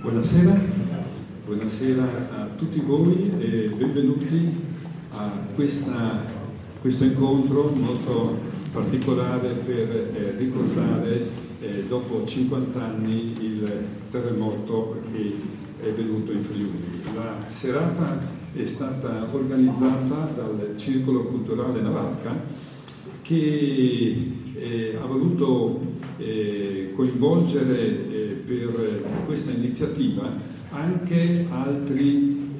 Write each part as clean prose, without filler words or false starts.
Buonasera, buonasera a tutti voi e benvenuti a questo incontro molto particolare per ricordare dopo 50 anni il terremoto che è venuto in Friuli. La serata è stata organizzata dal Circolo Culturale Navarca che ha voluto coinvolgere per questa iniziativa anche altri,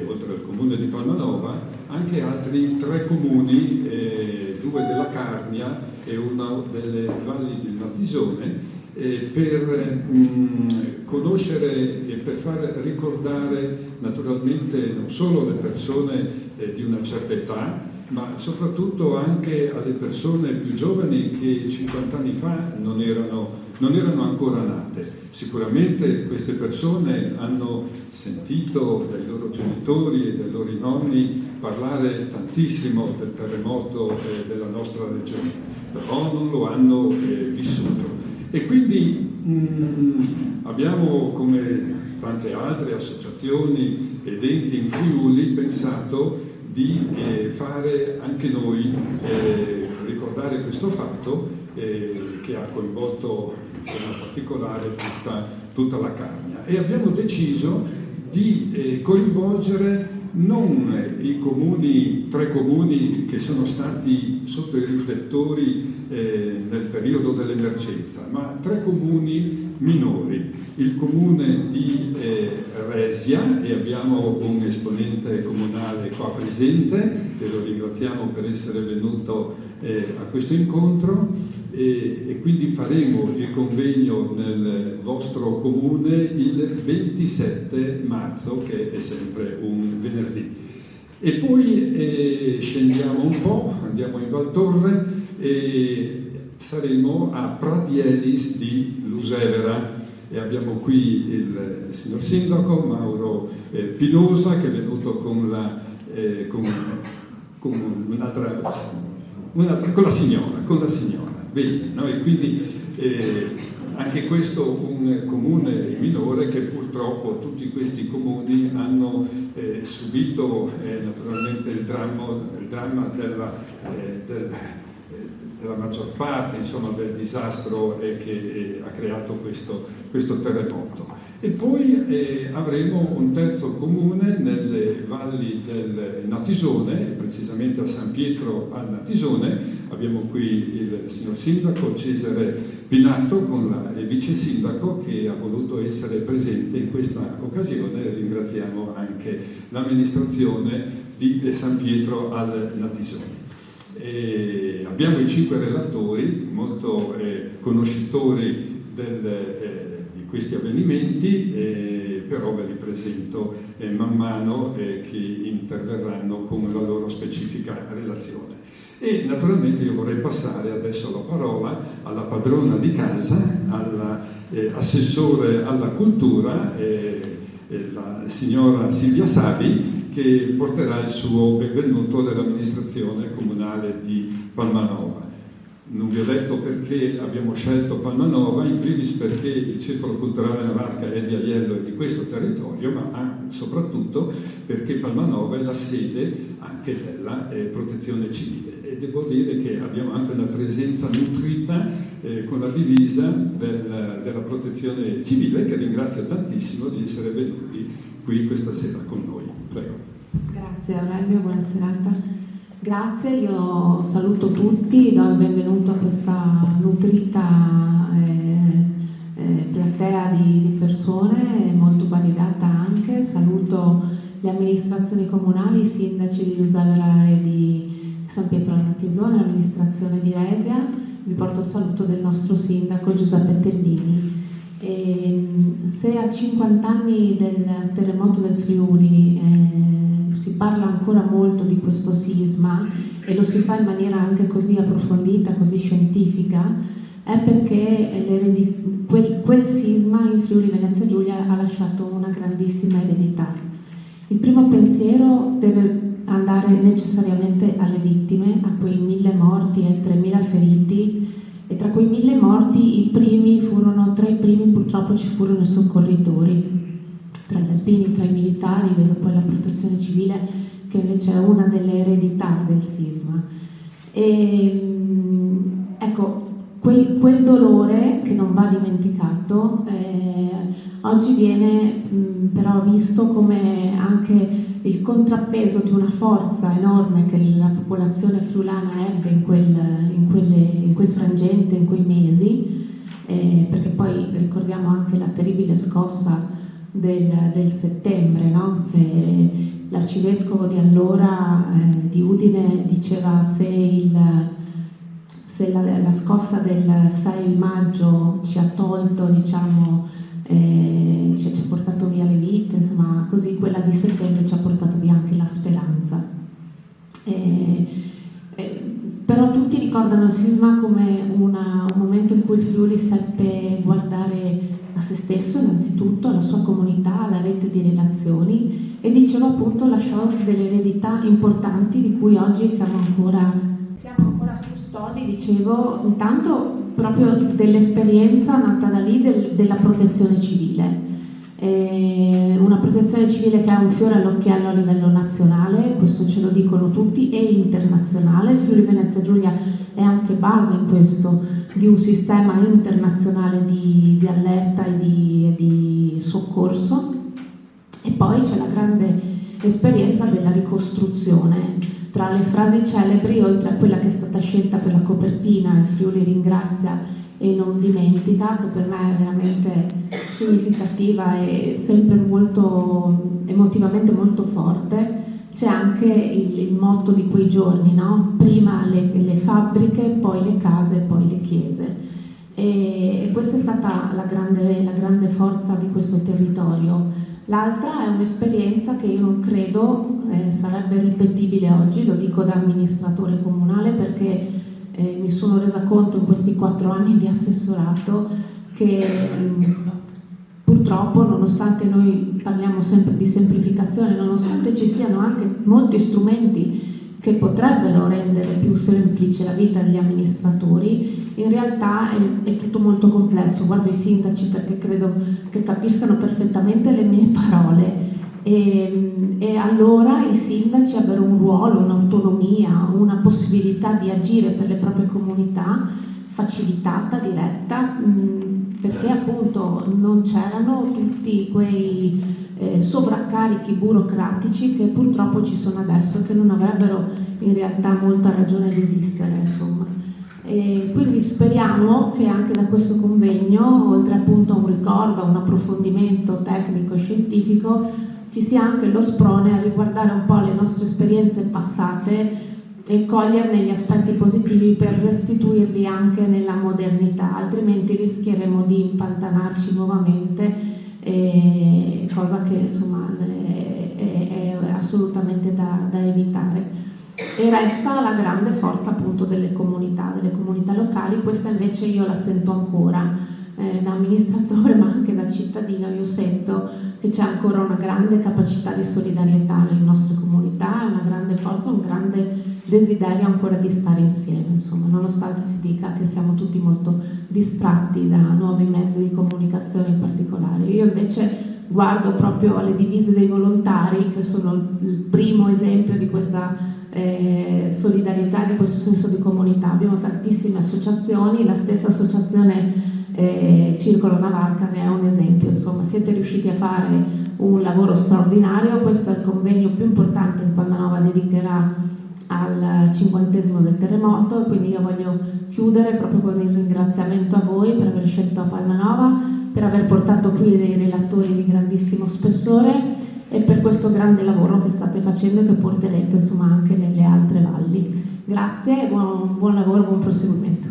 oltre al comune di Palmanova, anche altri 3 comuni, 2 della Carnia e uno delle valli del Natisone, per conoscere e per far ricordare naturalmente non solo le persone di una certa età, ma soprattutto anche alle persone più giovani che 50 anni fa non erano ancora nate. Sicuramente queste persone hanno sentito dai loro genitori e dai loro nonni parlare tantissimo del terremoto della nostra regione, però non lo hanno vissuto. E quindi abbiamo, come tante altre associazioni ed enti in Friuli, pensato di fare anche noi, ricordare questo fatto che ha coinvolto in particolare tutta la Carnia. E abbiamo deciso di coinvolgere non i comuni, 3 comuni che sono stati sotto i riflettori nel periodo dell'emergenza, ma 3 comuni minori. Il comune di Resia, e abbiamo un esponente comunale qua presente, e lo ringraziamo per essere venuto a questo incontro, e quindi faremo il convegno nel vostro comune il 27 marzo, che è sempre un venerdì. E poi scendiamo un po', andiamo in Val Torre e saremo a Pradielis di Lusevera e abbiamo qui il signor sindaco Mauro Pinosa, che è venuto con la signora. Bene, no? E quindi anche questo un comune minore che purtroppo tutti questi comuni hanno subito naturalmente il dramma della maggior parte, insomma, del disastro che ha creato questo terremoto. E poi avremo un terzo comune nelle valli del Natisone, precisamente a San Pietro al Natisone. Abbiamo qui il signor sindaco Cesare Pinatto con il vice sindaco che ha voluto essere presente in questa occasione. Ringraziamo anche l'amministrazione di San Pietro al Natisone. Abbiamo i 5 relatori, molto conoscitori di questi avvenimenti, però ve li presento man mano che interverranno con la loro specifica relazione. E naturalmente io vorrei passare adesso la parola alla padrona di casa, all'assessore alla cultura, la signora Silvia Savi, che porterà il suo benvenuto dell'amministrazione comunale di Palmanova. Non vi ho detto perché abbiamo scelto Palmanova, in primis perché il Circolo Culturale Navarca è di Aiello e di questo territorio, ma soprattutto perché Palmanova è la sede anche della protezione civile. E devo dire che abbiamo anche una presenza nutrita con la divisa della protezione civile, che ringrazio tantissimo di essere venuti qui questa sera con noi. Prego. Grazie Aurelio, buona serata. Grazie, io saluto tutti, do il benvenuto a questa nutrita platea di persone, molto variegata anche. Saluto le amministrazioni comunali, i sindaci di Lusevera e di San Pietro al Natisone, l'amministrazione di Resia. Vi porto il saluto del nostro sindaco Giuseppe Tellini. Se a 50 anni del terremoto del Friuli si parla ancora molto di questo sisma e lo si fa in maniera anche così approfondita, così scientifica, è perché quel sisma in Friuli Venezia Giulia ha lasciato una grandissima eredità. Il primo pensiero deve andare necessariamente alle vittime, a quei 1000 morti e 3000 feriti e tra quei 1000 morti tra i primi purtroppo ci furono i soccorritori, tra gli alpini, tra i militari, vedo poi la protezione civile che invece è una delle eredità del sisma. E, ecco, quel dolore che non va dimenticato oggi viene però visto come anche il contrappeso di una forza enorme che la popolazione friulana ebbe in quel frangente, in quei mesi, perché poi ricordiamo anche la terribile scossa del settembre, no? Che l'arcivescovo di allora di Udine diceva se la scossa del 6 maggio ci ha tolto, diciamo, ci ha portato via le vite, insomma, così quella di settembre ci ha portato via anche la speranza. Però tutti ricordano il sisma come un momento in cui il Friuli seppe guardare a se stesso innanzitutto, alla sua comunità, alla rete di relazioni, e dicevo appunto lasciò delle eredità importanti di cui oggi siamo ancora custodi, dicevo, intanto proprio dell'esperienza nata da lì della protezione civile. Una protezione civile che ha un fiore all'occhiello a livello nazionale, questo ce lo dicono tutti, e internazionale. Il Friuli Venezia Giulia è anche base in questo di un sistema internazionale di allerta e di soccorso. E poi c'è la grande esperienza della ricostruzione. Tra le frasi celebri, oltre a quella che è stata scelta per la copertina, il Friuli ringrazia e non dimentica, che per me è veramente significativa e sempre molto emotivamente molto forte, c'è anche il motto di quei giorni, no? Prima le fabbriche, poi le case, poi le chiese. E questa è stata la grande forza di questo territorio. L'altra è un'esperienza che io non credo sarebbe ripetibile oggi, lo dico da amministratore comunale, perché mi sono resa conto in questi 4 anni di assessorato che purtroppo, nonostante noi parliamo sempre di semplificazione, nonostante ci siano anche molti strumenti che potrebbero rendere più semplice la vita degli amministratori, in realtà è tutto molto complesso. Guardo i sindaci perché credo che capiscano perfettamente le mie parole. E allora i sindaci abbiano un ruolo, un'autonomia, una possibilità di agire per le proprie comunità facilitata, diretta, perché appunto non c'erano tutti quei sovraccarichi burocratici che purtroppo ci sono adesso e che non avrebbero in realtà molta ragione di esistere, insomma. E quindi speriamo che anche da questo convegno, oltre appunto a un ricordo, a un approfondimento tecnico e scientifico, ci sia anche lo sprone a riguardare un po' le nostre esperienze passate e coglierne gli aspetti positivi per restituirli anche nella modernità, altrimenti rischieremo di impantanarci nuovamente, cosa che insomma è assolutamente da evitare. E resta la grande forza appunto delle comunità locali. Questa invece io la sento ancora da amministratore, ma anche da cittadino. Io sento che c'è ancora una grande capacità di solidarietà nelle nostre comunità, una grande forza, un grande desiderio ancora di stare insieme, insomma, nonostante si dica che siamo tutti molto distratti da nuovi mezzi di comunicazione in particolare. Io invece guardo proprio alle divise dei volontari, che sono il primo esempio di questa solidarietà, di questo senso di comunità. Abbiamo tantissime associazioni, la stessa associazione Circolo Navarca ne è un esempio. Insomma, siete riusciti a fare un lavoro straordinario. Questo è il convegno più importante che Palmanova dedicherà al 50° del terremoto, e quindi io voglio chiudere proprio con il ringraziamento a voi per aver scelto Palmanova, per aver portato qui dei relatori di grandissimo spessore e per questo grande lavoro che state facendo e che porterete insomma anche nelle altre valli. Grazie e buon lavoro, buon proseguimento.